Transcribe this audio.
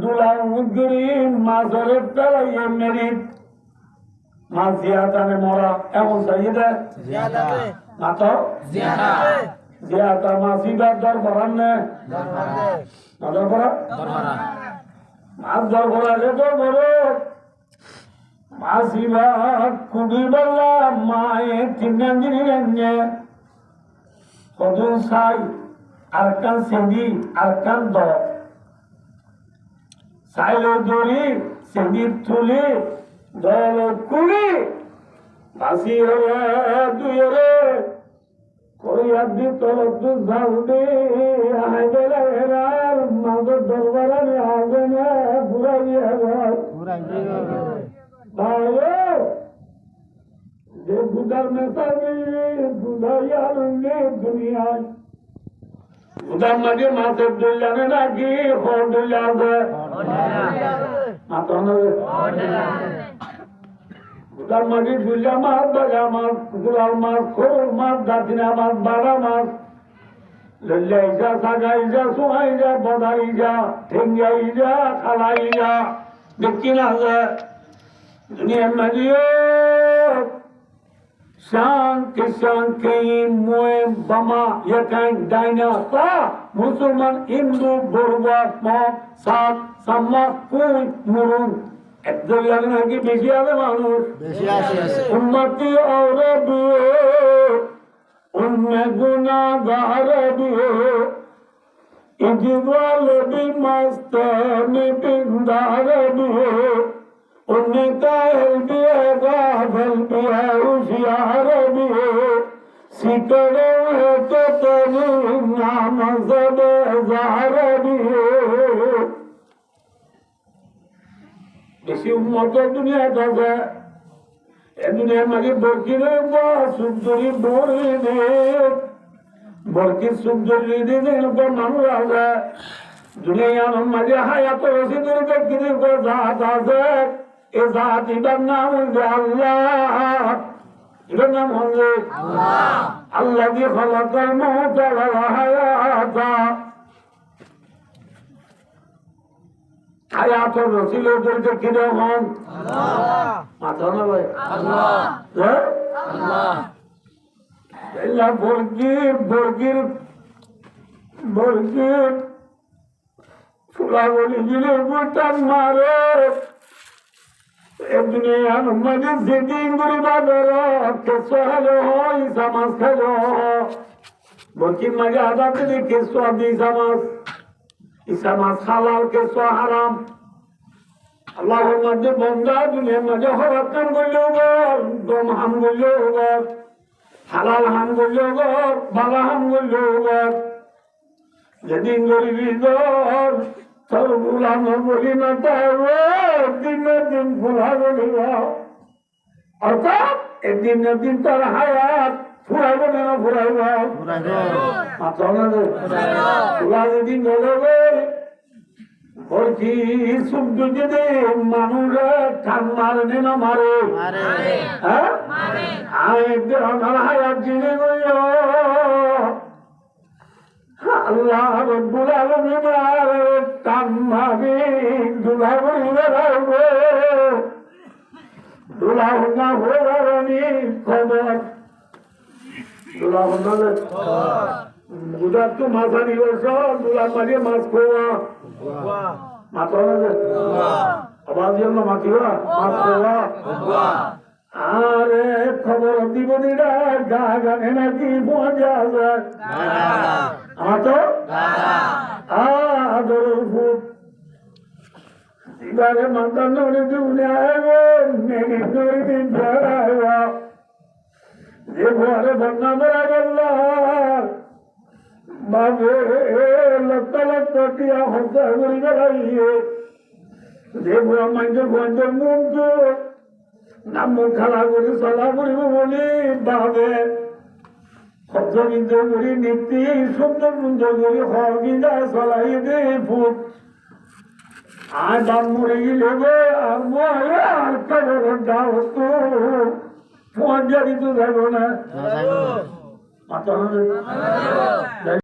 দুলাগুড়ি মাছের পেলাইয়ে মেরিট মাছ জিয়াতানে মরা এমন চাইদে মাতো জিয়াতা মাছিবার দর করার নে দর করা মাছ দর করা রে তো বড় মাছিবা কুড়ি বেলা মায়ে তিন দিনে কদু সাই আর কান সেন্দি আর কান দ সাইলো দড়ি সেন্দি তুলি দল কুড়ি মাছি হলে দুইরে করিয়া দি তলক জাল দি আই গেলে হেরার মাগর দরবারে আগে না ঘুরাইয়া ভাই যে গুদার মেসাবি গুদাইয়া রঙে দুনিয়ায় গুদার মাঝে মাছের দোল্লানে নাকি হর দোল্লা আছে গুদার মাঝে দুল্লা মাছ বাজা মাছ গুলার মাছ খোর মাছ দাঁতিনা মাছ বাড়া মাছ লল্লা ইজা সাগা ইজা সোহা ইজা বদা ইজা ঠেঙ্গা ইজা খালা ইজা দেখি না দুনিয়ার মাঝে Shanti Shanti Moe Bama Yakan Daina Ta Musulman Hindu Burwa Mok Sat Sama Kun Murun Ekdal Lagna ki beshi ase manush Ummati aure bhiye Unme gunahgar bhiye Idwal bhi mastani pindar bhiye उनका भी है गाफल भी है होशियार भी है सिकड़े है तो तेरी नाम सब जार भी है इसी उम्मत दुनिया का है ये दुनिया में बरकी ने सुंदरी बोरी ने बरकी सुंदरी ने इनको मन रहा है दुनिया में मजे हाया तो ऐसी दूर तक किसी को जाता है इजात इधर नाम होंगे अल्लाह इधर नाम होंगे अल्लाह की खलकल मौत हयाता हयात और रसील उधर के किधर हों माता ना भाई अल्लाह अल्लाह बोर्गिर फुला बोली जिले बुटा मारे दुनिया मजे जिंदगी गुरिबा करो किसो हेलो ईसा मास खेलो बोकी मजा आदा के किसो अभी ईसा मास हलाल किसो हराम अल्लाह मजे बंदा दुनिया मजे हरकन गुलोगा दम हम गुलोगा हलाल हम गुलोगा बाला हम गुलोगा जिंदगी गुरिबी दौर सर बुला न बोली न तावे दिन दिन बुला बोलिया अर्थात एक दिन तर हयात फुराइबो ना फुराइबो माता ना फुरा दिन गलोगे और की सुख दुजदे मानुरे ठान मारने ना मारे हैं आए दिन हमारा हयात जीने गयो अल्लाह रब्बुल आलमीन आरे तमामी दुल्हा बराबो दुल्हा होना हो रानी खबर दुल्हा होना ले बुधा तो मासानी वर्षा दुल्हा मारे मास कोवा माता ना ले आवाज़ ये ना मातिवा मास कोवा आरे खबर दीवानी रा गागा नेना की पहुंचा जाए आतो आदर फुट इबारे मंदन नोरे दुनिया है मेरी नोरे दिन बड़ा है ये बारे बनना बड़ा गल्ला बाबे लत्ता किया होता गुरी गलाई है देखो मंजर मुंजो नामो खाला गुरी सला गुरी बोली बाबे खब्जबिंदो गुरी नित्ती सुंदर बिंदो गुरी खबिंदा सलाई दे फुट आय दाम मुरे गिलेगो आमो यार कबर दाव तो फोन जरी तो जागो ना माता